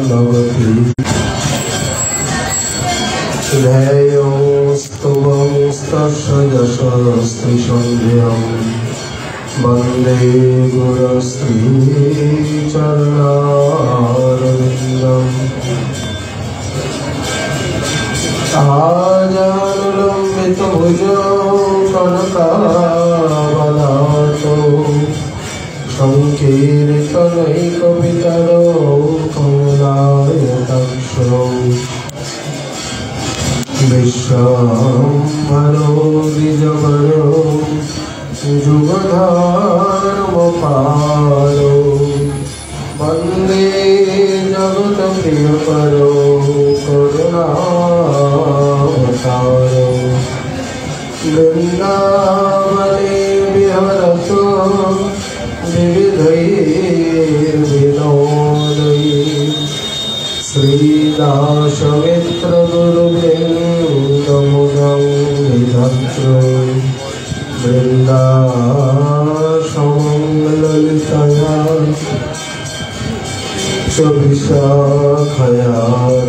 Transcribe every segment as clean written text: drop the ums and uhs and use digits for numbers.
नवति ध्येयोस्तुवंस्तस्य यशस्त्रिसन्ध्यं वन्दे गुरुश्रीचरणारविन्दम् आजानुलम्बितभुजौ कनकावदातो संकीर्तनैकपितरो कमलायताक्षौ विश्वम्भरो द्विजवरो जुगधर्मपालो वन्दे जगत्प्रियकरो करुणावतारो वृन्दावने विहरतो विविधैर्विनोदैः श्रीदासमित्रगुरुवृन्दमुदं विधत्रो वृन्दाश्रमं ललितया च विशाखया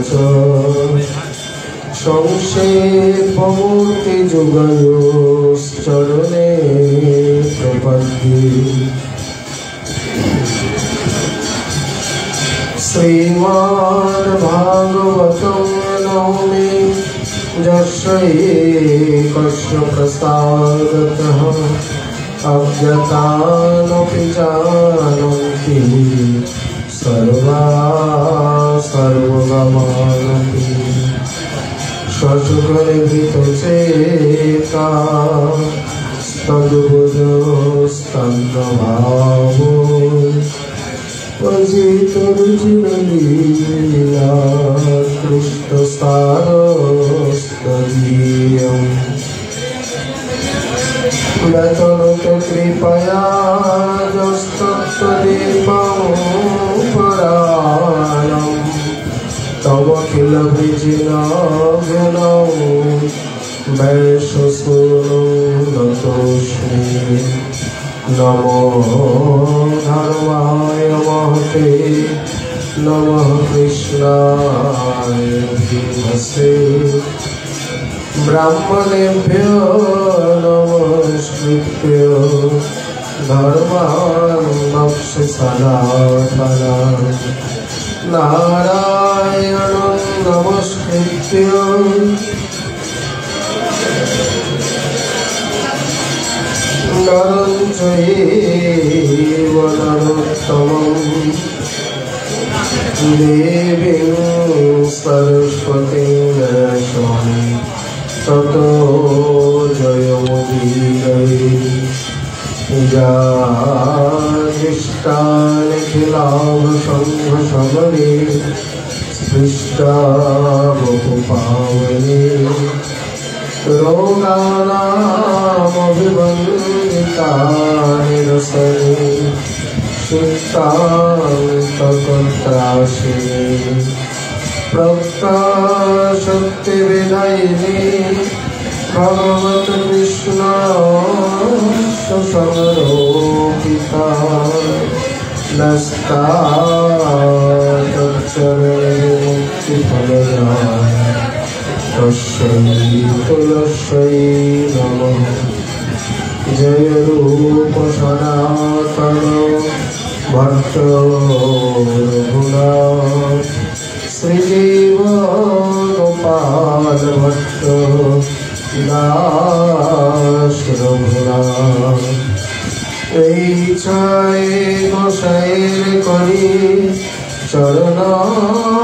च संक्षेपमूर्तिजुगयोश्चरणे प्रपद्ये श्रीमद्भागवतं नौमि यस्यैकस्य प्रसादतः अज्ञातानपि जानन्ति सर्वगमानपि स्वसुखनिभृतचेता तद्बुधस्तन्नभावो वजितरुचिरलीला कृष्णसारस्तदीयम् कृपया जस्तत्तदीपमुपराणम् तव किल विजिनाभ्यनौ वैश्वसूनो नतोऽस्मि नमो धर्माय महते नमः कृष्णाय धीमहि ब्राह्मणेभ्यो नमस्कृत्य धर्मान् सनातनं नारायणं नमस्कृत्य नरं चैव नरोत्तमं देवीं सरस्वतीं व्यासं ततो जयमुदीरये यादिष्टानिखिलाभसंघसमरे स्पृष्टा बहुपावने रोगानामभिवन्दितानि रसने सिक्तान्तकर्त्राशिने प्रकाशक्तिविदायिने भगवत् कृष्णस्य संरोपिता नस्ताच्चरणे मुक्तिफलदाय तस्यै तुलस्यै नमः। जय रूप सनातन भट्ट रघुनाथ श्रीजीव गोपाल भट्ट दास रघुनाथ এই ছায় গোসাইর করি চরণ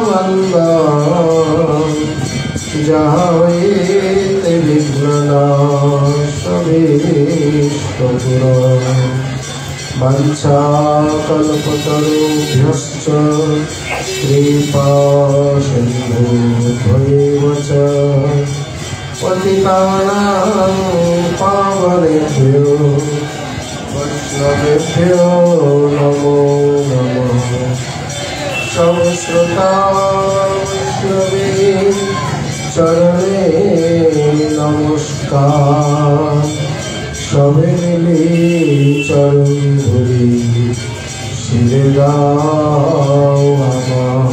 বন্দন যাহা হইতে বিঘ্ন নাশবিষ্টপুরঃ বাঞ্ছা কল্পতরুভ্যশ্চ কৃপা সিন্ধুভ্যৈব চ পতিতানাং পাবনেভ্যো वैष्णवेभ्यो नमो नमः। संश्रुता वैष्णवे चरणे नमस्कार सवे मिले चरण धुरी शिरे दाओ आमार।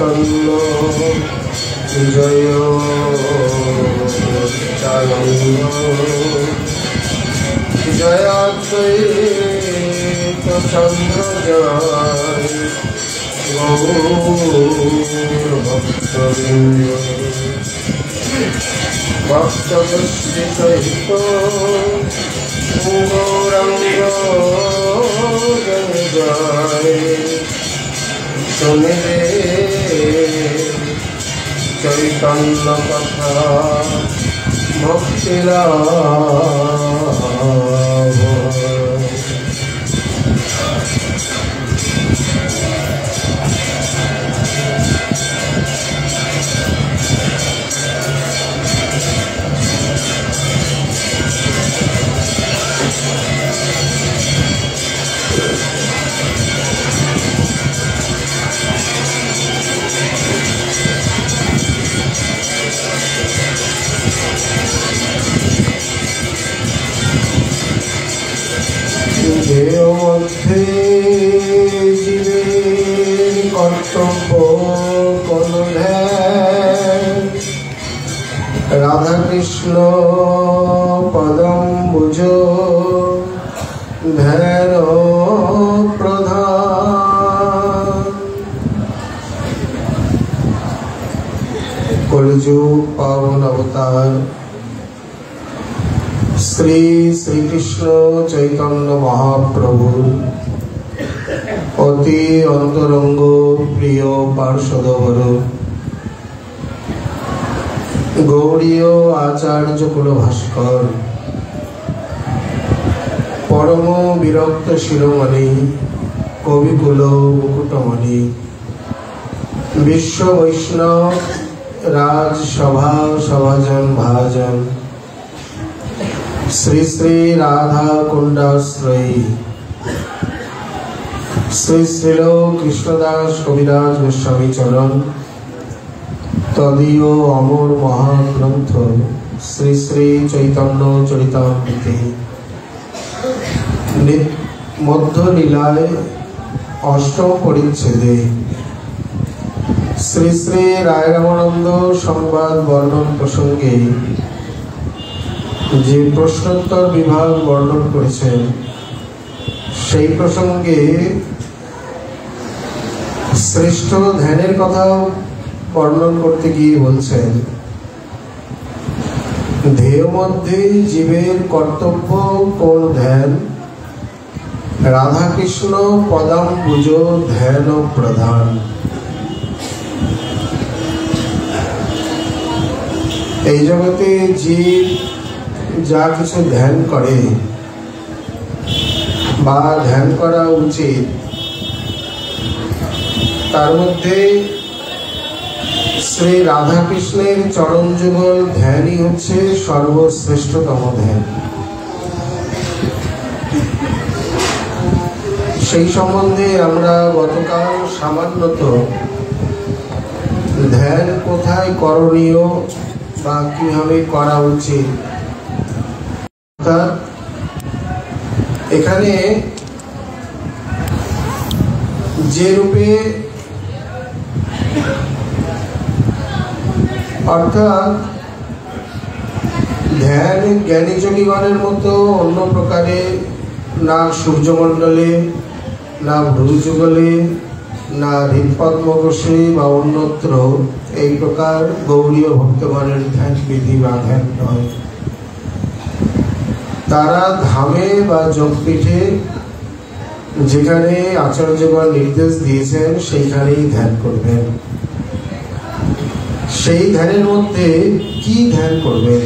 চৈতন্য জয় জয়াদ্বৈত চন্দ্র জয় গৌরভক্তবৃন্দ ভক্তগোষ্ঠী সহিত গৌরাঙ্গ জয় জয় শুনিবে চৈতন্য কথা ভক্তিলাভ। দেহ মধ্যে জীবের কর্তব্য কোন ধ্যান, রাধা কৃষ্ণ পদম বুঝ ধ্যান প্রধান। কলিযুগ পাবন অবতার শ্রী শ্রীকৃষ্ণ চৈতন্য মহাপ্রভু অতি অন্তরঙ্গ প্রিয় পার্শ্বদবর গৌড়ীয় আচার্য কুল ভাস্কর পরম বিরক্ত শিরোমণি কবিকুল মুকুটমণি বিশ্ব বৈষ্ণব রাজসভা সভাজন ভাজন শ্রী শ্রী রাধা কুণ্ডাশ্রয়ী শ্রী শ্রীল কৃষ্ণদাস কবিরাজ গোস্বামী চরণ তদীয় অমর মহাগ্রন্থ শ্রী শ্রী চৈতন্য চরিতামৃতে মধ্য লীলায় অষ্টম পরিচ্ছেদে শ্রী শ্রী রায় রামানন্দ সংবাদ বর্ণন প্রসঙ্গে যে প্রশ্নোত্তর বিভাগ বর্ণন করেছেন সেই প্রসঙ্গে শ্রেষ্ঠ ধ্যানের কথা বর্ণন করতে গিয়ে বলছেন, ধ্যেয় মধ্যে জীবের কর্তব্য কোন ধ্যান, রাধা কৃষ্ণ পদাম্বুজ ধ্যান প্রধান। এই জগতে জীব যা কিছু ধ্যান করে বা ধ্যান করা উচিত তার মধ্যে শ্রী রাধা কৃষ্ণের চরণ যুগল ধ্যানই হচ্ছে সর্বশ্রেষ্ঠতম ধ্যান। সেই সম্বন্ধে আমরা গতকাল সামান্যত ধ্যান কোথায় করণীয় বা কিভাবে করা উচিত, এখানে যে রূপে অর্থাৎ ধ্যান জ্ঞানী যোগীগণের মতো অন্য প্রকারে না সূর্যমণ্ডলে, না ভ্রুযুগলে, না হৃৎপদ্ম বসে বা অন্যত্র এই প্রকার গৌড়ীয় ভক্তগণের ধ্যান বিধি বা ধ্যান নয়। তারা ধামে বা যোগপীঠে যেখানে আচার্যগণ নির্দেশ দিয়েছেন সেইখানেই ধ্যান করবেন। সেই ধ্যানের মধ্যে কি ধ্যান করবেন,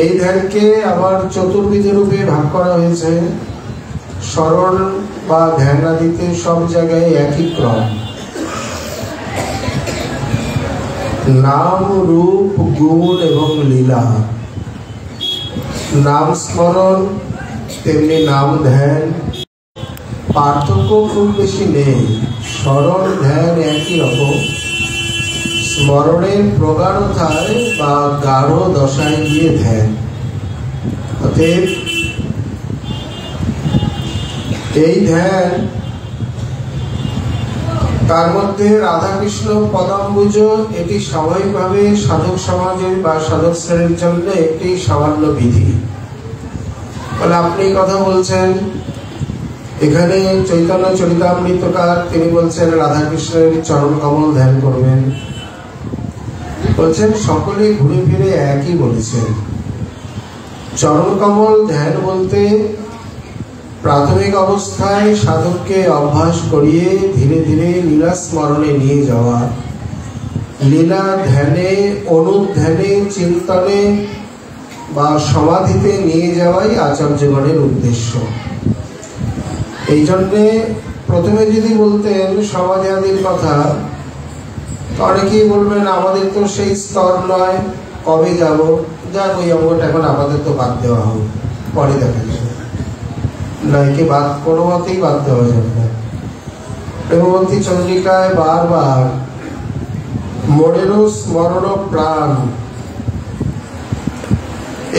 এই ধ্যানকে আবার চতুর্বিধ রূপে ভাগ করা হয়েছে। স্মরণ বা ধ্যান আদিতে সব জায়গায় একই ক্রম, নাম রূপ গুণ এবং লীলা। নাম স্মরণ তেমনি নাম ধ্যান, পার্থক্য খুব বেশি নেই। স্মরণ ধ্যান একই রকম, স্মরণের প্রগাঢ়তায় বা গাঢ় দশায় গিয়ে ধ্যান। অতএব এই ধ্যান তার মধ্যে রাধাকৃষ্ণ পদাম্বুজ এটি স্বাভাবিকভাবে সাধক সমাজের বা সাধক শ্রেণীর জন্য একটি সামান্য বিধি। বলে আপনি কথা বলছেন, এখানে চৈতন্য চরিতামৃতকার তিনি বলছেন রাধাকৃষ্ণের চরণ কমল ধ্যান করবেন। বলছেন সকলে ঘুরে ফিরে একই বলেছেন। চরণ কমল ধ্যান বলতে প্রাথমিক অবস্থায় সাধককে অভ্যাস করিয়ে ধীরে ধীরে লীলা স্মরণে নিয়ে যাওয়া, লীলা ধ্যানে, অনুধ্যানে, চিন্তনে বা সমাধিতে নিয়ে যাওয়াই আচার্যগণের উদ্দেশ্য। এই জন্যে প্রথমে যদি বলতেন সমাধি আদির কথা, অনেকেই বলবেন আমাদের তো সেই স্তর নয়, কবে যাব, যাক ওই অঙ্গটা এখন আমাদের তো বাদ দেওয়া হোক, পরে দেখা যাবে। নয়কে বাদ কোনো মতেই বাদ দেওয়া যাবে না। প্রেমবন্তী চন্দ্রিকায় বারবার মনেরও স্মরণ প্রাণ,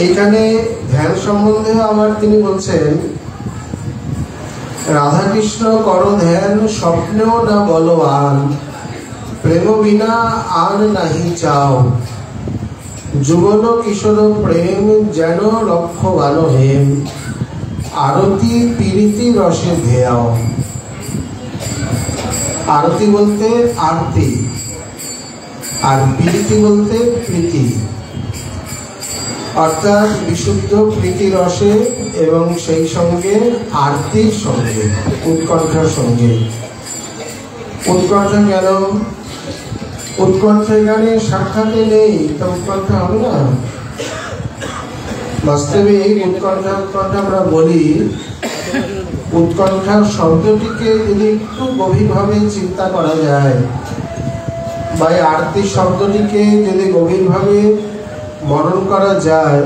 এইখানে ধ্যান সম্বন্ধে আবার তিনি বলছেন রাধাকৃষ্ণ কর ধ্যান স্বপ্নেও না বলবান, প্রেম বিনা আর নাহি চাও, যুগল কিশোর প্রেম যেন লক্ষ্য গান হেম, আরতি পীড়িতি রসে ধেয়াও। আরতি বলতে আরতি, আর পীড়িতি বলতে প্রীতি, অর্থাৎ বিশুদ্ধ প্রীতি রসে এবং সেই সঙ্গে আরতির সঙ্গে, উৎকণ্ঠার সঙ্গে। উৎকণ্ঠা কেন? উৎকণ্ঠা এখানে সাক্ষাতে নেই, তা উৎকণ্ঠা হবে না। বাস্তবিক উৎকণ্ঠা উৎকণ্ঠা আমরা বলি, উৎকণ্ঠা শব্দটিকে যদি একটু গভীরভাবে চিন্তা করা যায়, বা আরতি শব্দটিকে যদি গভীরভাবে মনন করা যায়,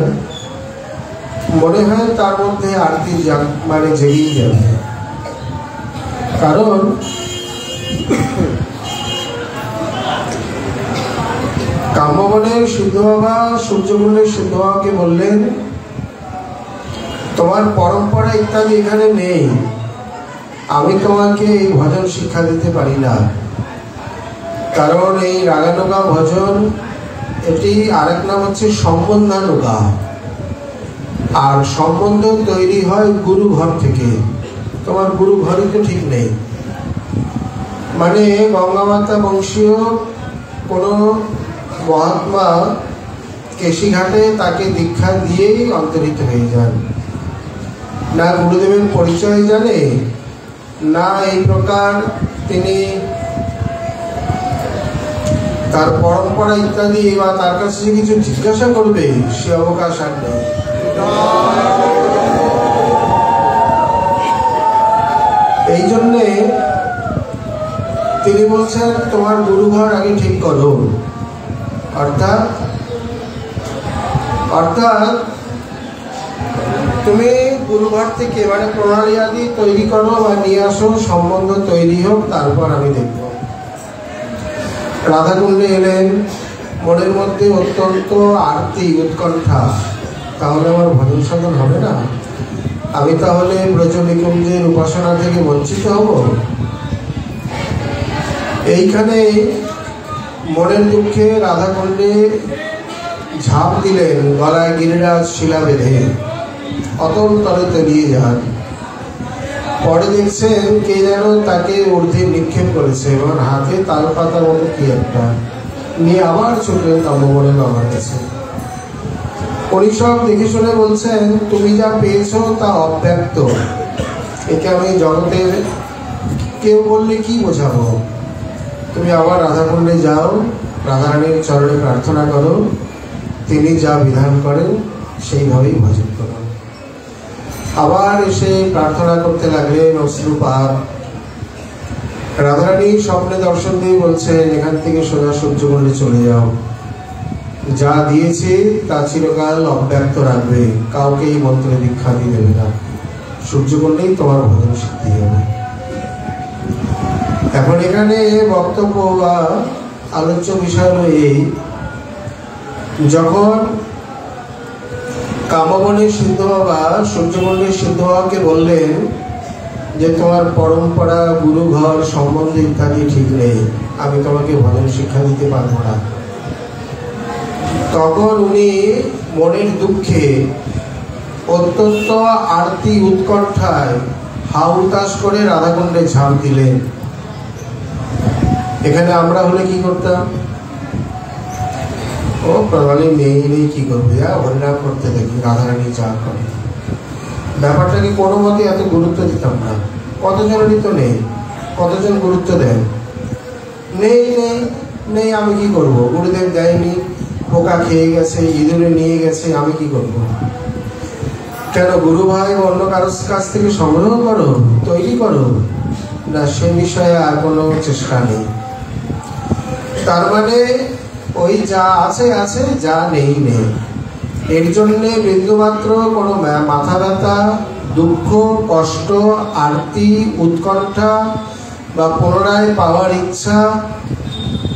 মনে হয় তার মধ্যে আরতি মানে জেগেই যাবে। কারণ কাম্যবনের সিদ্ধ বাবা সূর্যমুলের সিদ্ধ বাবাকে বললেন তোমার পরম্পরা ইত্যাদি এখানে নেই, আমি তোমাকে এই ভজন শিক্ষা দিতে পারি না। কারণ এই রাগানুগা ভজন, এটি আরেক নাম হচ্ছে সম্বন্ধানুগা, আর সম্বন্ধ তৈরি হয় গুরু ঘর থেকে। তোমার গুরু ঘরই তো ঠিক নেই। মানে গঙ্গামাতা বংশীয় কোনো মহাত্মা কেশিঘাটে তাকে দীক্ষা দিয়েই অন্তরিত হয়ে যান, না গুরুদেবের পরিচয় জানে, না এই প্রকার তিনি তার পরম্পরা ইত্যাদি বা তার কাছে যে কিছু জিজ্ঞাসা করবে সে অবকাশ আর নেই। এই জন্যে তিনি বলছেন তোমার গুরুঘর আগে ঠিক করো। অর্থাৎ তুমি গুরুঘর থেকে মানে প্রণালী আদি তৈরি করো বা নিয়ে আসো, সম্বন্ধ তৈরি হোক, তারপর আমি দেখব। রাধাকুণ্ডে এলেন, মনের মধ্যে অত্যন্ত আরতি উৎকণ্ঠা, তাহলে আমার ভজন সাধন হবে না? আমি তাহলে ব্রজনিকুঞ্জের উপাসনা থেকে বঞ্চিত হব? এইখানে মনের দুঃখে রাধাকুণ্ডে ঝাঁপ দিলেন, গলায় গিরিরাজ শিলা বেঁধে অতল তলে তলিয়ে যান। পরে দেখছেন কে যেন তাকে ঊর্ধ্বে নিক্ষেপ করেছে এবং হাতে তাল পাতার মতো কি একটা নিয়ে আবার ছুটলেন তম্ববনে বাবার কাছে। উনি সব দেখে শুনে বলছেন তুমি যা পেয়েছো তা অব্যক্ত, একে আমি জগতের কেউ বললে কি বোঝাবো। তুমি আবার রাধাকুণ্ডে যাও, রাধারানীর চরণে প্রার্থনা করো, তিনি যা বিধান করেন সেইভাবেই ভজন করো। আবার এসে প্রার্থনা করতে লাগলেন অশ্রুপাত। রাধারানী স্বপ্নে দর্শন দিয়ে বলছেন এখান থেকে সোজা সূর্যকুণ্ডে চলে যাও, যা দিয়েছে তা চিরকাল অব্যক্ত রাখবে, কাউকে এই মন্ত্রে দীক্ষা দিয়ে দেবে না, সূর্যকুণ্ডেই তোমার ভজন সিদ্ধি হবে। এখন এখানে বক্তব্য বা আলোচ্য বিষয় হলো এই, যখন কামবনের সিদ্ধ বাবা সূর্যকুণ্ডের সিদ্ধ বাবাকে বললেন যে তোমার পরম্পরা, গুরুঘর সম্বন্ধে ইত্যাদি ঠিক নেই, আমি তোমাকে ভজন শিক্ষা দিতে পারবো না। তখন উনি মনের দুঃখে অত্যন্ত আরতি উৎকণ্ঠায় হাউতাস করে রাধাকুণ্ডে ঝাঁপ দিলেন। এখানে আমরা হলে কি করতাম? ও প্রণালী নেই কি করবে, হরিনাম করতে দেখি, রাধারানী যা করে। ব্যাপারটাকে কোনো মতে এত গুরুত্ব দিতাম না। কতজনেরই তো নেই, কতজন গুরুত্ব দেন? নেই নেই নেই, আমি কি করব? গুরুদেব দেয়নি, পোকা খেয়ে গেছে, ইঁদুরে নিয়ে গেছে, আমি কি করব? কেন গুরু ভাই অন্য কারোর কাছ থেকে সংগ্রহ করো, তৈরি করো না, সে বিষয়ে আর কোনো চেষ্টা নেই। তার মানে ওই যা আছে আছে, যা নেই নেই। এর জন্যে বিন্দুমাত্র কোনো মাথা ব্যথা, দুঃখ, কষ্ট, আরতি, উৎকণ্ঠা বা পুনরায় পাওয়ার ইচ্ছা,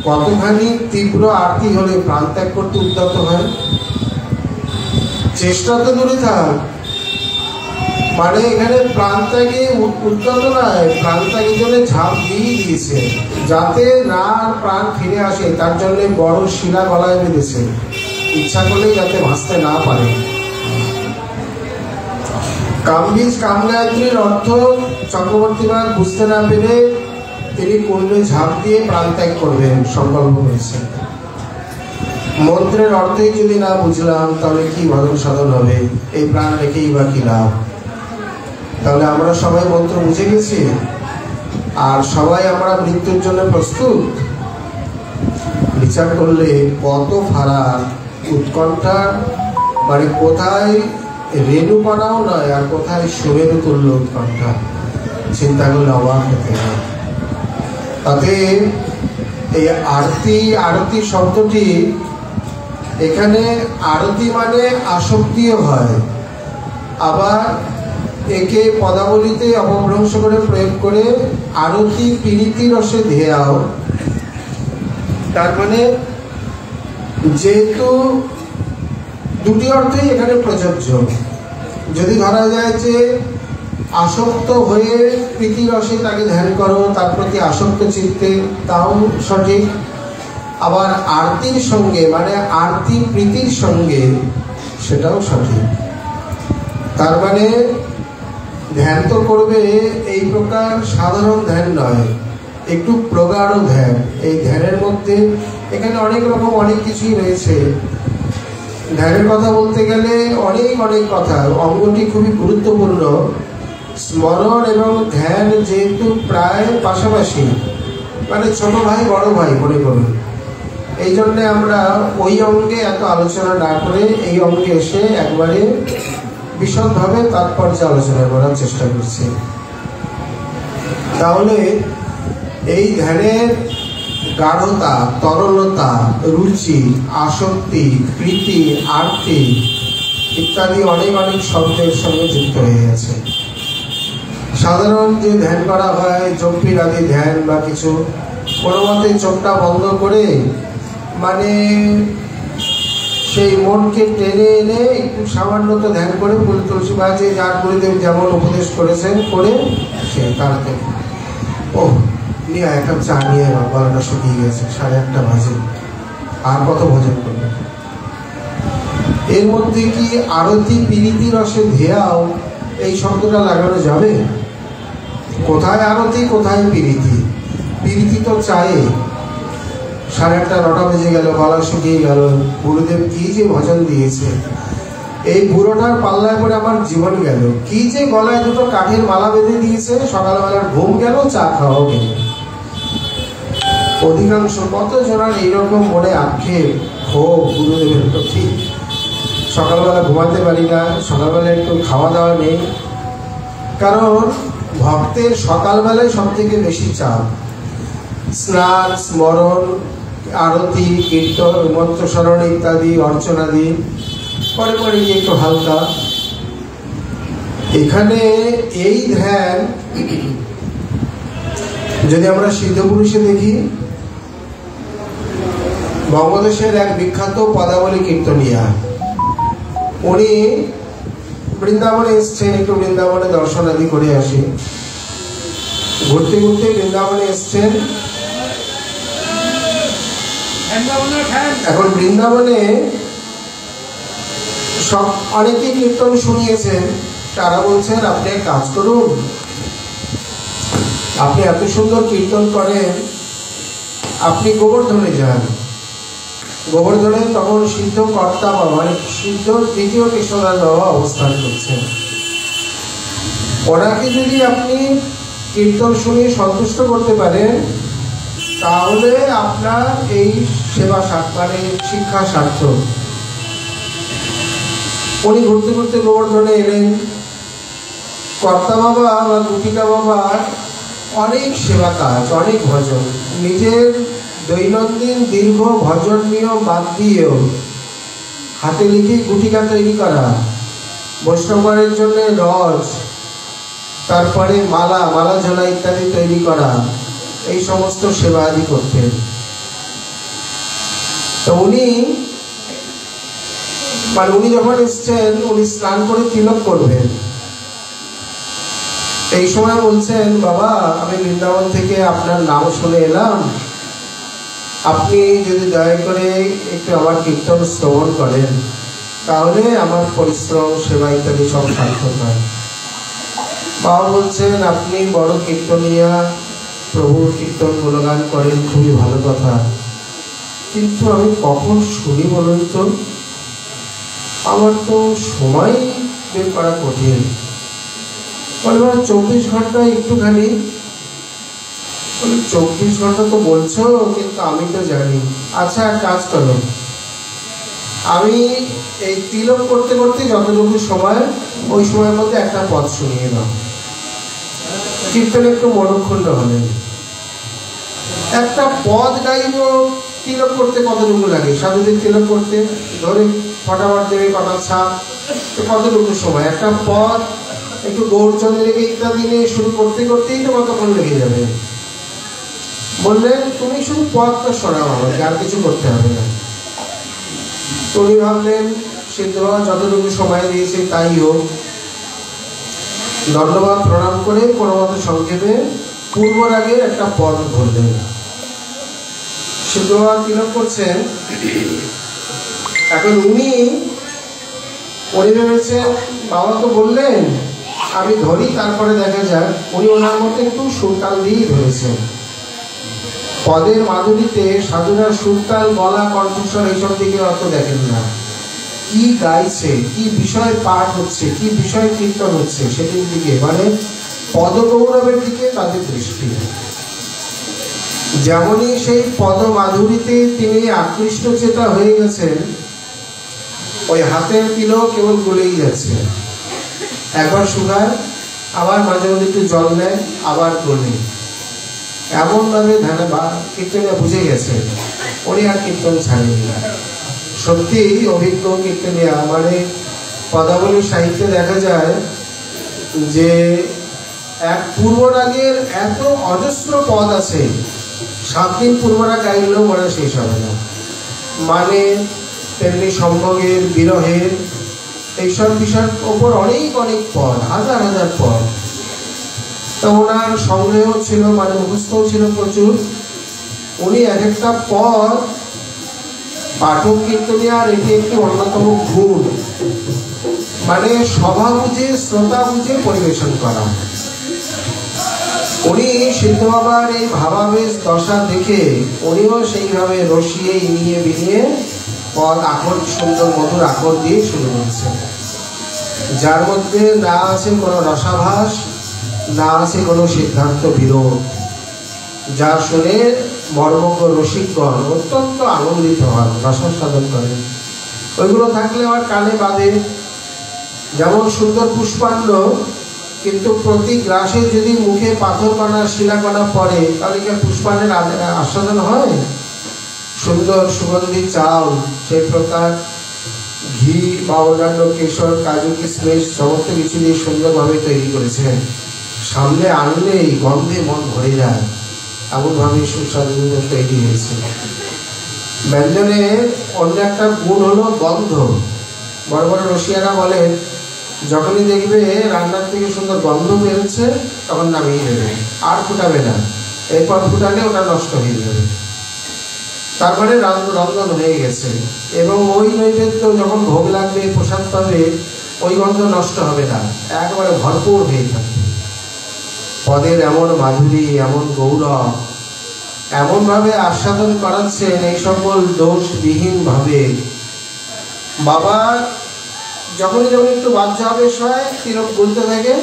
কতখানি তীব্র আরতি হলে প্রাণ ত্যাগ করতে উদ্যত হয়। চেষ্টা তো দূরে থাক, মানে এখানে প্রাণ ত্যাগে উদ্যত নয়, প্রাণ ত্যাগের জন্য ঝাঁপ দিয়ে দিয়েছে, যাতে না প্রাণ ফিরে আসে তার জন্য বড় শিলা গলায় বেঁধেছে, ইচ্ছা করলেই যাতে ভাসতে না পারে। কামবীজ কামগায়ত্রীর অর্থ চক্রবর্তীবাদ বুঝতে না পেরে তিনি কুণ্ডে ঝাঁপ দিয়ে প্রাণ ত্যাগ করবেন সংকল্প করেছেন। মন্ত্রের অর্থই যদি না বুঝলাম তাহলে কি ভজন সাধন হবে? এই প্রাণ রেখেই বা কি লাভ? তাহলে আমরা সবাই মন্ত্র বুঝে গেছি আর সবাই আমরা মৃত্যুর জন্য প্রস্তুত। বিচার করলে কত ফারাক, উৎকণ্ঠা, মানে কোথায় রেণুকণাও নয় আর কোথায় সুমেরু তুল্য উৎকণ্ঠা, চিন্তা করলে অবাক হতে হয়। তাতে এই আরতি শব্দটি এখানে আরতি মানে আসক্তিও হয়, আবার একে পদাবলিতে অপভ্রংশ করে প্রয়োগ করে আরতি পীড়িতি রসে ধেয়াও। তার মানে যেহেতু দুটি অর্থই এখানে প্রযোজ্য, যদি ধরা যায় যে আসক্ত হয়ে প্রীতি রসে তাকে ধ্যান করো, তার প্রতি আসক্ত চিত্তে, তাও সঠিক। আবার আরতির সঙ্গে মানে আরতি প্রীতির সঙ্গে, সেটাও সঠিক। তার মানে ধ্যান তো করবে, এই প্রকার সাধারণ ধ্যান নয়, একটু প্রগাঢ় ধ্যান। এই ধ্যানের মধ্যে এখানে অনেক রকম অনেক কিছুই রয়েছে। ধ্যানের কথা বলতে গেলে অনেক অনেক কথা, অঙ্গটি খুবই গুরুত্বপূর্ণ। স্মরণ এবং ধ্যান যেহেতু প্রায় পাশাপাশি, মানে ছোট ভাই বড় ভাই মনে করুন, এই জন্যে আমরা ওই অঙ্গে এত আলোচনা না করে এই অঙ্গে এসে একবারে বিশদভাবে তাৎপর্য আলোচনা করার চেষ্টা করছি। তাহলে এই ধ্যানের গাঢ়তা, তরলতা, রুচি, আসক্তি, প্রীতি, আরতি ইত্যাদি অনেক অনেক শব্দের সঙ্গে যুক্ত হয়ে গেছে। সাধারণ যে ধ্যান করা হয়, জপির আদি ধ্যান বা কিছু, কোনো মতে চোখটা বন্ধ করে মানে সেই মনকে টেনে এনে একটু সামান্য তো ধ্যান করে ফুল তুলসী বাজে যার গুরুদেব যেমন উপদেশ করেছেন করে সে তাড়াতাড়ি ও নিয়ে এক কাপ চা নিয়ে গলাটা শুকিয়ে গেছে, 1:30 বাজে, আর কত ভজন করবে? এর মধ্যে কি আরতি পীড়িতি রসে ধেয়াও এই শব্দটা লাগানো যাবে? কোথায় আরতি, কোথায় পীড়িতি? পীড়িতি তো চায়ে 9:30 বেজে গেল, গলা শুকিয়ে গেল, গুরুদেব কি যে ভজন দিয়েছে, এই বুড়োটার পাল্লায় পরে আমার জীবন গেল, কি যে গলায় দুটো কাঠের মালা বেঁধে দিয়েছে, সকালবেলার ঘুম গেল, চা খাওয়াও গেল। অধিকাংশ কত জনের এইরকম মনে আক্ষেপ, ক্ষোভ গুরুদেবের প্রতি, সকালবেলা ঘুমাতে পারি না, সকালবেলা একটু খাওয়া দাওয়া নেই। কারণ ভক্তের সকালবেলায় সব থেকে বেশি চাপ, স্নান, স্মরণ, আরতি, কীর্তন, মন্ত্রস্মরণ ইত্যাদি অর্চনাদি, পরে পরে গিয়ে একটু হালকা। এখানে এই ধ্যান যদি আমরা সিদ্ধ পুরুষে দেখি, বঙ্গদেশের এক বিখ্যাত পদাবলী কীর্তনিয়া, উনি বৃন্দাবনে এসছেন, একটু বৃন্দাবনে দর্শন আদি করে আসি। ঘুরতে ঘুরতে বৃন্দাবনে এসছেন। এখন বৃন্দাবনে সব অনেকেই কীর্তন শুনিয়েছেন। তারা বলছেন, আপনি এক কাজ করুন, আপনি এত সুন্দর কীর্তন করেন, আপনি গোবর্ধনে যান। গোবর্ধনে তখন সিদ্ধ কর্তা বাবা, সিদ্ধ দ্বিতীয় কৃষ্ণদাস বাবা অবস্থান করছেন। ওনাকে যদি আপনি কীর্তন শুনে সন্তুষ্ট করতে পারেন, তাহলে আপনার এই সেবা মানে শিক্ষা সার্থক। উনি ঘুরতে ঘুরতে গোবর্ধনে এলেন। কর্তা বাবা বা গুটিকা বাবার অনেক সেবা কাজ, অনেক ভজন, নিজের দৈনন্দিন দীর্ঘ ভজন নিয়ম বাদ দিয়েও হাতে লিখে গুটিকা তৈরি করা, বৈষ্ণবের জন্য রস, তারপরে মালা ঝোলা ইত্যাদি তৈরি করা, এই সমস্ত সেবা আদি করতেন। তো উনি যখন এসছেন, উনি স্নান করে তিলক করবেন। এই সময় বলছেন, বাবা আমি বৃন্দাবন থেকে আপনার নাম শুনে এলাম, আপনি যদি দয়া করে একটু আমার কীর্তন শ্রবণ করেন, তাহলে আমার পরিশ্রম সেবা ইত্যাদি সব সার্থক হয়। বাবা বলছেন, আপনি বড় কীর্তনিয়া, প্রভুর কীর্তন গুণগান করেন, খুবই ভালো কথা, কিন্তু আমি কখন শুনি বলুন তো? আমার তো সময় বের করা কঠিন। বলে 24 ঘন্টা একটুখানি। 24 ঘন্টা তো বলছো, কিন্তু আমি তো জানি। আচ্ছা এক কাজ করো, আমি এই তিলক করতে করতে যতটুকু সময়, ওই সময়ের মধ্যে একটা পদ শুনিয়ে দাও। কীর্তনে একটু মনক্ষুণ্ণ হলেন। একটা পদ গাইব, তিলক করতে কতটুকু লাগে? সাধুদের তিলক করতে ধরে ফটাফট দেবে কটা ছাপ, কতটুকু সময়? একটা পদ একটু গৌরচন্দ্রকে ইত্যাদি নিয়ে শুরু করতে করতেই তো কতক্ষণ লেগে যাবে। বললেন, তুমি শুধু পদটা শোনাও আমাকে, আর কিছু করতে হবে না। উনি ভাবলেন, সিদ্ধ বাবা যতটুকু সময় দিয়েছে তাই হোক। ধন্যবাদ প্রণাম করে কোনো মতো সংক্ষেপে পূর্বরাগের একটা পদ ধরলেন। সিদ্ধ বাবা তিলক করছেন। এখন উনি ভেবেছেন, বাবা তো বললেন আমি ধরি, তারপরে দেখা যাক। উনি ওনার মতো একটু সুরতাল দিয়েই ধরেছেন। পদের মাধুরীতে সাধুরা সুরতাল, গলা, কণ্ঠস্বর এইসব দিকে অত দেখেন না। কি গাইছে, কি বিষয় পাঠ হচ্ছে, কি বিষয় কীর্তন হচ্ছে, সেটির দিকে, মানে পদগৌরবের দিকে তাদের দৃষ্টি। যেমনই সেই পদ মাধুরীতে তিনি আকৃষ্ট চেতা হয়ে গেছেন, ওই হাতের তিলক কেবল গলেই যাচ্ছে। একবার শুকায়, আবার মাঝে মাঝে একটু জল নেয়, আবার গলে। এমনভাবে ধ্যানে কীর্তনে বুঝে গেছে, উনি আর কীর্তন ছাড়েনি। সত্যি অভিজ্ঞ কীর্তনিয়া, মানে পদাবলী সাহিত্যে দেখা যায় যে এক পূর্বরাগের এত অজস্র পদ আছে, 7 দিন পূর্বরাগ গাইলেও মনে শেষ হবে না। মানে তেমনি সম্ভোগের, বিরহের, এইসব বিষয়ের ওপর অনেক অনেক পদ, হাজার হাজার পদ। তো ওনার সংগ্রহ ছিল, মানে মুখস্থও ছিল প্রচুর। উনি এক একটা পদ পাঠক কীর্তনিয়ার এটি একটি অন্যতম গুণ, মানে সভা বুঝে, শ্রোতা বুঝে পরিবেশন করা। উনি সিদ্ধ বাবার এই ভাবাবেশ দশা দেখে উনিও সেইভাবে রসিয়ে ইনিয়ে বিনিয়ে পদ আকর, সুন্দর মধুর আকর দিয়ে শুরু করেছেন, যার মধ্যে না আছে কোনো রসাভাস, না আছে কোনো সিদ্ধান্ত বিরোধ, যা শুনে মর্মজ্ঞ রসিকগণ অত্যন্ত আনন্দিত হন, রসাস্বাদন করেন। ওইগুলো থাকলে আমার কানে বাঁধে। যেমন সুন্দর পুষ্পান্ন, কিন্তু প্রতি গ্রাসে যদি মুখে পাথর কণা, শিলাকণা পড়ে, তাহলে কি পুষ্পান্নের আস্বাদন হয়? সুন্দর সুগন্ধি চাল, সেই প্রকার ঘি বা অন্যান্য কেশর, কাজু, কিশমিশ সমস্ত কিছু দিয়ে সুন্দরভাবে তৈরি করেছেন। সামনে আনলেই গন্ধে মন ভরে যায়, এমনভাবে সুস্বাদু তৈরি হয়েছে। ব্যঞ্জনের অন্য একটা গুণ হলো গন্ধ। বড় বড় রসিয়ারা বলেন, যখনই দেখবে রান্নার থেকে সুন্দর গন্ধ বেরোচ্ছে তখন নামিয়ে দেবে, আর ফুটাবে না। এরপর ফুটালে ওটা নষ্ট হয়ে যাবে। তারপরে রন্ধন হয়ে গেছে। এবং ওই নৈবেদ্য যখন ভোগ লাগবে, প্রসাদ পাবে, ওই গন্ধ নষ্ট হবে না, একবারে ভরপুর হয়ে থাকবে। পদের এমন মাধুরী, এমন গৌরব, এমনভাবে আস্বাদন করাচ্ছেন এই সকল দোষবিহীনভাবে। বাবা যখন একটু বাচ্চা আবেশ হয় তিলক বলতে থাকে,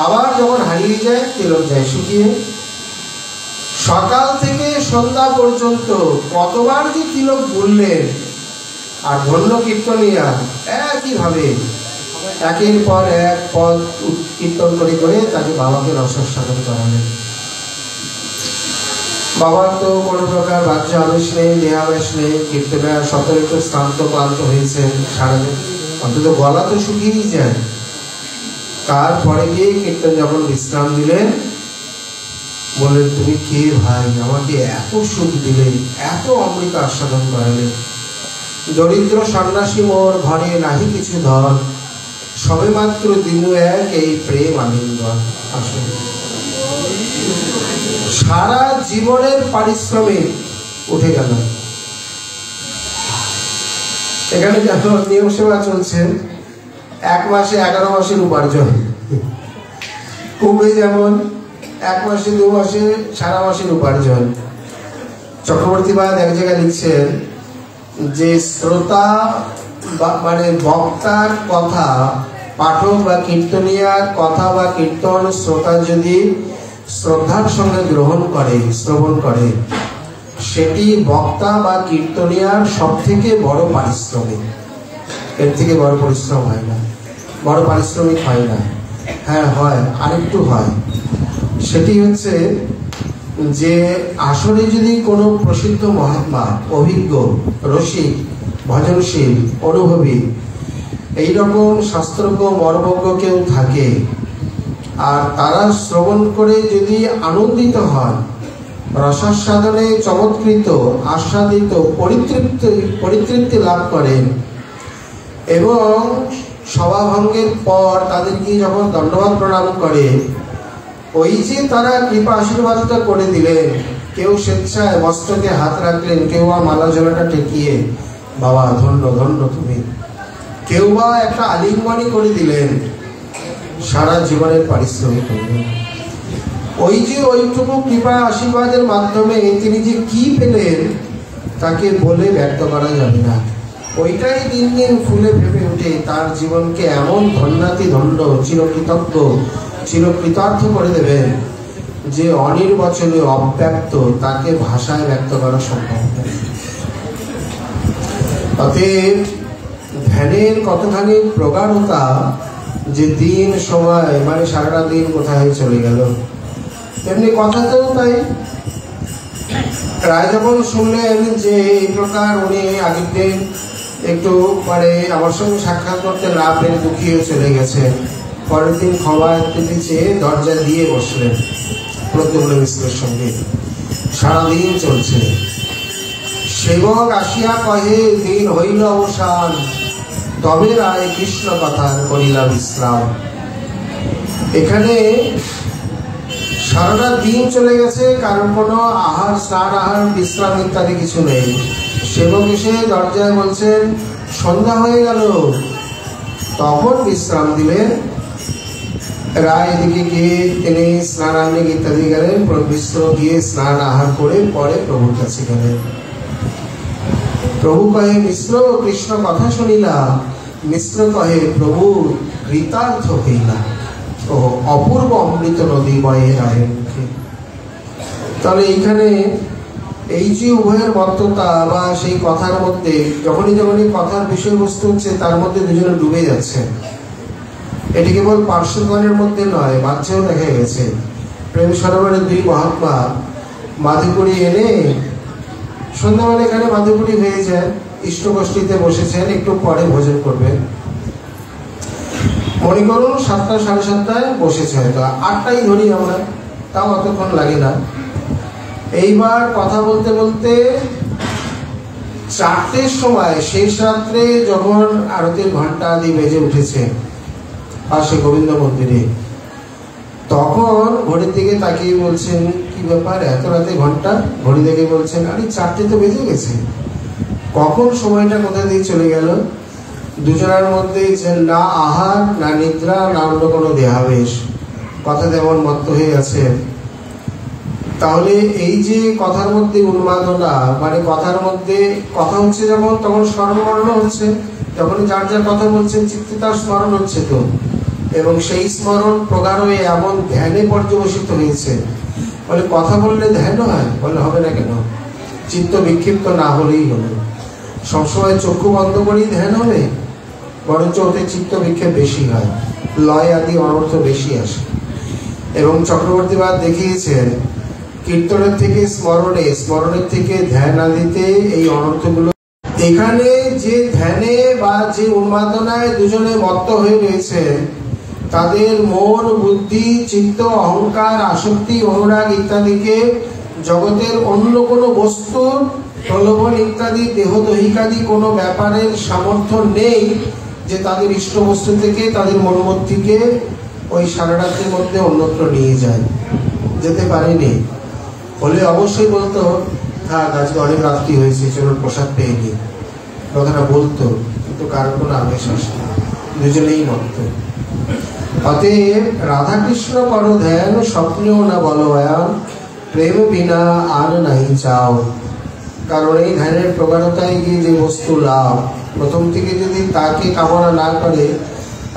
আবার যখন হারিয়ে যায় তিলক যায় শুকিয়ে। সকাল থেকে সন্ধ্যা পর্যন্ত কতবার যে তিলক বললেন। আর ধন্য কীর্তনিয়া একইভাবে একের পর এক পদ কীর্তন করে করে তাকে বাবাকে রসাস্বাদন করালেন। বাবার তো কোনো প্রকার বাচ্চা আবেশ নেই, দেহাবেশ নেই। কীর্তনের সকলে একটু শ্রান্ত ক্লান্ত হয়েছেন সারাদিন, অন্তত গলা তো শুকিয়েই যায়। তারপরে গিয়ে কীর্তন যখন বিশ্রাম দিলেন, বললেন, তুমি কে ভাই, আমাকে এত সুখ দিলে, এত অমৃত আস্বাদন করালে। দরিদ্র সন্ন্যাসী মোর ঘরে নাহি কিছু ধন, সবে মাত্র দিনু এক এই প্রেম আলিঙ্গন। আসলে সারা জীবনের পারিশ্রমিক উঠে গেল। এখানে যখন নিয়ম সেবা চলছে, 1 মাসে 11 মাসের উপার্জন। কুম্ভে যেমন 1 মাসে 2 মাসে সারা মাসের উপার্জন। চক্রবর্তীবাদ এক জায়গায় লিখছেন যে শ্রোতা মানে বক্তার কথা, পাঠক বা কীর্তনিয়ার কথা বা কীর্তন শ্রোতা যদি শ্রদ্ধার সঙ্গে গ্রহণ করে, শ্রবণ করে, সেটি বক্তা বা কীর্তনিয়ার সব থেকে বড় পারিশ্রমিক। এর থেকে বড় পরিশ্রম হয় না, বড় পারিশ্রমিক হয় না। হ্যাঁ হয়, আরেকটু হয়। সেটি হচ্ছে যে আসলে যদি কোনো প্রসিদ্ধ মহাত্মা, অভিজ্ঞ, রসিক, ভজনশীল, অনুভবী, এইরকম শাস্ত্রজ্ঞ মর্মজ্ঞ কেউ থাকে, আর তারা শ্রবণ করে যদি আনন্দিত হন, রসাস্বাদনে চমৎকৃত, আস্বাদিত, পরিতৃপ্তি লাভ করেন, এবং সভাভঙ্গের পর তাদেরকে যখন দণ্ডবাদ প্রণাম করে, ওই যে তারা কৃপা আশীর্বাদটা করে দিলেন, কেউ স্বেচ্ছায় মস্তকে হাত রাখলেন, কেউ বা মালা জলাটা টেকিয়ে, বাবা ধন্য ধন্য তুমি, কেউ বা একটা আলিঙ্গনই করে দিলেন, সারা জীবনের পারিশ্রমিক হইলেন। ওই যে ওইটুকু কৃপা আশীর্বাদের মাধ্যমে তিনি যে কি পেলেন তাকে বলে ব্যক্ত করা যাবে না। ওইটাই দিন দিন ফুলে ভেবে উঠে তার জীবনকে এমন ধন্যাতি ধন্য, চিরকৃতজ্ঞ, চিরকৃতার্থ করে দেবেন যে অনির্বচনীয়, অব্যক্ত, তাকে ভাষায় ব্যক্ত করা সম্ভব নয়। অতএব ধ্যানের কতখানি প্রগাঢ়তা যে দিন সময় মানে সারাটা দিন কোথায় চলে গেল। তেমনি কথাতেও তাই। রায় যখন শুনলেন যে এই প্রকার উনি আগের দিন একটু মানে আমার সঙ্গে সাক্ষাৎ করতে না পেরে দুঃখীও চলে গেছে, পরের দিন ক্ষমা চেয়ে দরজা দিয়ে বসলেন প্রদ্যুম্ন মিশ্রের সঙ্গে। সারাদিন চলছে। সেবক আসিয়া কহে, দিন হইল অবসান, তবে রায় কৃষ্ণ কথার করিলা বিশ্রাম। এখানে সারাটা দিন চলে গেছে, কারণ কোনো আহার, স্নান, আহার, বিশ্রাম ইত্যাদি কিছু নেই। সেবক এসে দরজায় বলছেন সন্ধ্যা হয়ে গেল, তখন বিশ্রাম দিলেন। রায় এদিকে গিয়ে তিনি স্নানান্নিক ইত্যাদি গেলেন, মিশ্র গিয়ে স্নান আহার করে পরে প্রভুর কাছে গেলেন। প্রভু কহে, মিশ্র কৃষ্ণ কথা শুনিলা। মিশ্র কহে, প্রভু কৃতার্থ হইলা। ও অপূর্ব অমৃত নদী বয়ে রায়ের মুখে। তাহলে এইখানে এই যে উভয়ের মত্ততা বা সেই কথার মধ্যে যখনই যখনই কথার বিষয়বস্তু হচ্ছে তার মধ্যে দুজনে ডুবে যাচ্ছে। এটি কেবল পার্শ্বগণের মধ্যে নয়, বাচ্চাও দেখা গেছে। প্রেম সরোবরের 2 মহাত্মা মাধুপুরী এনে সন্ধ্যাবেলা এখানে মাধুপুরী হয়ে যায়, ইষ্টগোষ্ঠীতে বসেছেন, একটু পরে ভোজন করবেন। মনে করুন 7টা, 7:30টায় বসেছে, হয়তো 8টাই ধরি আমরা, তাও অতক্ষণ লাগে না। এইবার কথা বলতে বলতে 4টের সময়, শেষ রাত্রে যখন আরতির ঘন্টা আদি বেজে উঠেছে, পাশে গোবিন্দ মন্দিরে। তখন ঘড়ির দিকে তাকিয়ে বলছেন, কি ব্যাপার এত রাতে ঘন্টা? ঘড়ি দেখে বলছেন, আরে 4টে তো বেজে গেছে, কখন সময়টা কোথা দিয়ে চলে গেল। দুজনের মধ্যে যে না আহার, না নিদ্রা, না অন্য কোনো দেহাবেশ, কথা তেমন মত্ত হয়ে গেছে। তাহলে এই যে কথার মধ্যে উন্মাদনা, মানে কথার মধ্যে কথা হচ্ছে যখন, তখন স্মরণ হচ্ছে, যখন যার যার কথা বলছেন চিত্তে তার স্মরণ হচ্ছে তো, এবং সেই স্মরণ প্রগাঢ় হয়ে এমন ধ্যানে পর্যবসিত হয়েছে। বলে কথা বললে ধ্যান হয়? বলে হবে না কেন, চিত্ত বিক্ষিপ্ত না হলেই হলো। সবসময় চক্ষু বন্ধ করেই ধ্যান হবে? বরঞ্চ ওতে চিত্ত বিক্ষেপ বেশি হয়, লয় আদি অনর্থ বেশি আসে। এবং চক্রবর্তীবাদ দেখিয়েছেন কীর্তনের থেকে স্মরণে, স্মরণের থেকে ধ্যান আদিতে এই অনর্থগুলো। এখানে যে ধ্যানে বা যে উন্মাদনায় দুজনে মত্ত হয়ে রয়েছে, তাদের মন, বুদ্ধি, চিত্ত, অহংকার, আসক্তি, অনুরাগ ইত্যাদিকে জগতের অন্য কোনো বস্তুর প্রলোভন ইত্যাদি দেহদৈহিকাদি কোনো ব্যাপারের সামর্থ্য নেই যে তাদের ইষ্ট বস্তু থেকে তাদের মনোমূর্তিকে ওই সারা রাত্রির মধ্যে অন্যত্র নিয়ে যায়। যেতে পারেনি বলে অবশ্যই বলতো, হ্যাঁ আজকে অনেক রাত্রি হয়েছে, চলুন প্রসাদ পেয়ে নি, কথাটা বলতো, কিন্তু কারোর কোনো আবেশ আসে না, দুজনেই মত্ত। অতএব রাধাকৃষ্ণ করো ধ্যান, স্বপ্নেও না বলবায়ান, প্রেম বিনা আর নাই চাও। কারণ এই ধ্যানের প্রগাঢ়তায় গিয়ে যে বস্তু লাভ, প্রথম থেকে যদি তাকে কামনা না করে,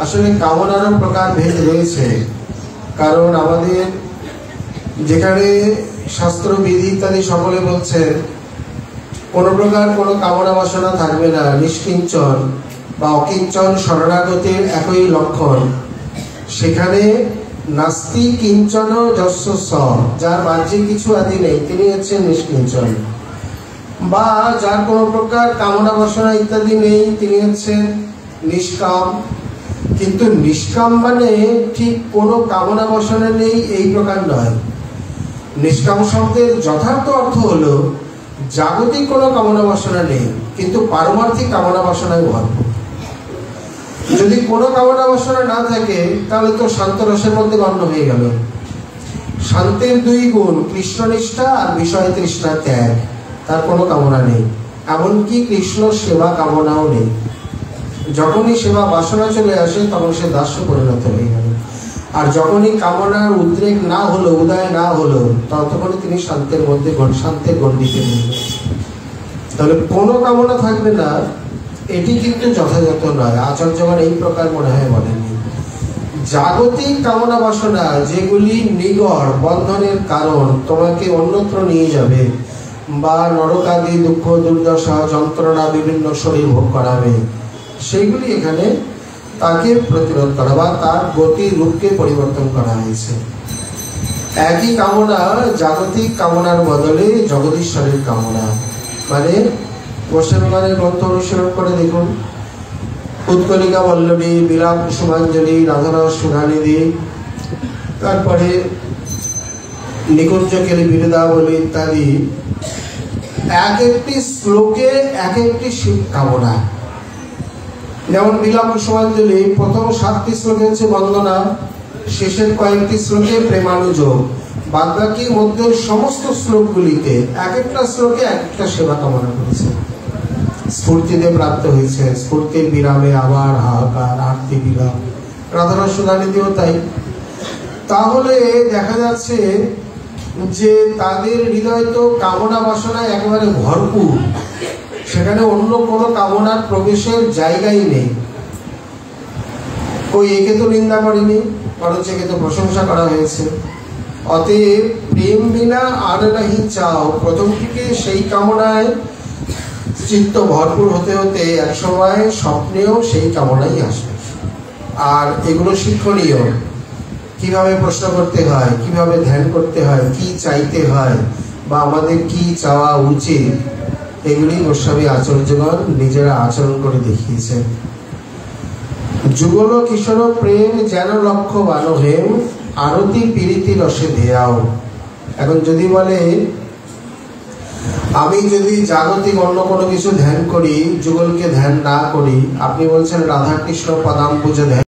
আসলে কামনারও প্রকার ভেদ রয়েছে। কারণ আমাদের যেখানে শাস্ত্র বিধি ইত্যাদি সকলে বলছেন কোনো প্রকার কোনো কামনা বাসনা থাকবে না, নিষ্কিঞ্চন বা অকিঞ্চন শরণাগতির একই লক্ষণ, সেখানে নাস্তি কিঞ্চন যস্য স, যার বাহ্যিক কিছু আদি নেই, তিনি হচ্ছেন নিষ্কিঞ্চন। বা যার কোনো প্রকার কামনা বাসনা ইত্যাদি নেই, তিনি হচ্ছেন নিষ্কাম। কিন্তু নিষ্কাম মানে ঠিক কোনো কামনা বাসনা নেই এই প্রকার নয়। নিষ্কাম শব্দের যথার্থ অর্থ হলো জাগতিক কোনো কামনা বাসনা নেই, কিন্তু পারমার্থিক কামনা বাসনায় ভরপুর। যদি কোনো কামনা বাসনা না থাকে তাহলে তো শান্ত রসের মধ্যে গণ্য হয়ে গেল। শান্তির দুই গুণ, কৃষ্ণনিষ্ঠা আর বিষয় তৃষ্ণা ত্যাগ, তার কোনো কামনা নেই, এমনকি কৃষ্ণ সেবা কামনাও নেই। যখনই সেবা বাসনা চলে আসে তখন সে দাস্য পরিণত হয়ে গেল। আর যখনই কামনার উদ্রেক না হলো, উদয় না হলো, ততক্ষণে তিনি শান্তের মধ্যে শান্তের গণ্ডিতে নেই। তাহলে কোনো কামনা থাকবে না, এটি কিন্তু যথাযথ নয়। আচার্যগণ এই প্রকার মনে হয় বলেনি। জাগতিক কামনা বাসনা যেগুলি নিগড় বন্ধনের কারণ, তোমাকে অন্যত্র নিয়ে যাবে বা নরকাদি দুঃখ দুর্দশা যন্ত্রণা বিভিন্ন শরীর ভোগ করাবে, সেইগুলি এখানে তাকে প্রতিরোধ করা বা তার গতি রূপকে পরিবর্তন করা হয়েছে। একই কামনা জাগতিক কামনার বদলে জগদীশ্বরের কামনা। মানে গোস্বামীগণের গ্রন্থ অনুসরণ করে দেখুন, উৎকলিকা বল্লভী, বিলাপ কুসুমাঞ্জলি, রাধারস সুধানিধি, তারপরে নিকুঞ্জ কেলি বিরদাবলী ইত্যাদি, এক একটি শ্লোকে এক একটি শিব কামনা। যেমন বিলাপ কুসুমাঞ্জলি প্রথম 7টি শ্লোকে হচ্ছে বন্দনা, শেষের কয়েকটি শ্লোকে প্রেমানুযোগ, বাদবাকি মধ্যে সমস্ত শ্লোকগুলিতে এক একটা শ্লোকে এক একটা সেবা কামনা করেছে। স্ফূর্তিতে প্রাপ্ত হয়েছে, স্ফূর্তির বিরামে আবার হাহাকার, আরতি বিরাম। রাধারস সুধানিধিও তাই। তাহলে দেখা যাচ্ছে যে তাদের হৃদয় তো কামনা বাসনায় একেবারে ভরপুর, সেখানে অন্য কোনো কামনার প্রবেশের জায়গাই নেই। কই একে তো নিন্দা করেনি, বরঞ্চ একে তো প্রশংসা করা হয়েছে। অতএব প্রেম বিনা আর নাহি চাও, প্রথম থেকে সেই কামনায় চিত্ত ভরপুর হতে হতে একসময় স্বপ্নেও সেই কামনাই আসবে। আর এগুলো শিক্ষণীয়, কিভাবে প্রশ্ন করতে হয়, কিভাবে ধ্যান করতে হয়, কি চাইতে হয় বা আমাদের কি চাওয়া উচিত, এগুলি গোস্বামী আচার্যগণ নিজেরা আচরণ করে দেখিয়েছেন। যুগল কিশোর প্রেম যেন লক্ষ্য বানো হেম, আরতি পীড়িতি রসে ধেয়াও। এখন যদি বলে আমি যদি জাগতিক অন্য কোনো কিছু ধ্যান করি, যুগলকে ধ্যান না করি, আপনি বলছেন রাধা কৃষ্ণ পদাম্বুজ ধ্যান